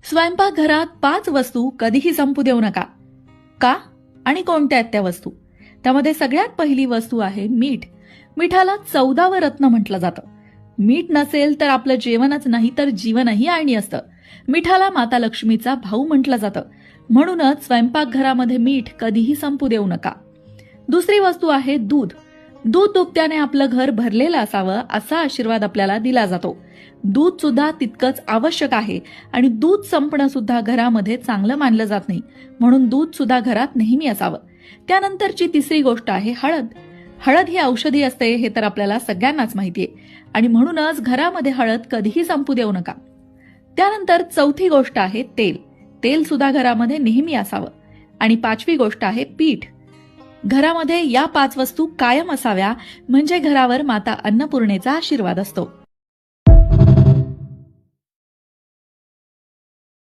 स्वयंपाकघरात 5 वस्तू कधीही संपू देऊ नका. का आणि कोणत्या आहेत त्या वस्तू? त्यामध्ये सगळ्यात पहिली वस्तू आहे मीठ. मिठाला 14वे रत्न म्हटलं जातं. मीठ नसेल तर आपलं जेवणच नाही तर जीवनही आळणी असतं. मिठाला माता लक्ष्मीचा भाऊ म्हटलं जातं. म्हणूनच स्वयंपाकघरामध्ये मीठ कधीही संपू देऊ नका. दुसरी वस्तू आहे दूध. दूध दुभत्याने आपलं घर भरलेलं असावं असा आशीर्वाद आपल्याला दिला जातो. दूध सुद्धा तितकंच आवश्यक आहे आणि दूध संपणं सुद्धा घरामध्ये चांगलं मानलं जात नाही. म्हणून दूध सुद्धा घरात नेहमी असावं. त्यानंतरची तिसरी गोष्ट आहे हळद. हळद ही औषधी असते हे तर आपल्याला सगळ्यांनाच माहितीये आणि म्हणूनच घरामध्ये हळद कधीही संपू देऊ नका. त्यानंतर चौथी गोष्ट आहे तेल. तेल सुद्धा घरामध्ये नेहमी असावं. आणि 5वी गोष्ट आहे पीठ. घरामध्ये या 5 वस्तू कायम असाव्या म्हणजे घरावर माता अन्नपूर्णेचा आशीर्वाद असतो.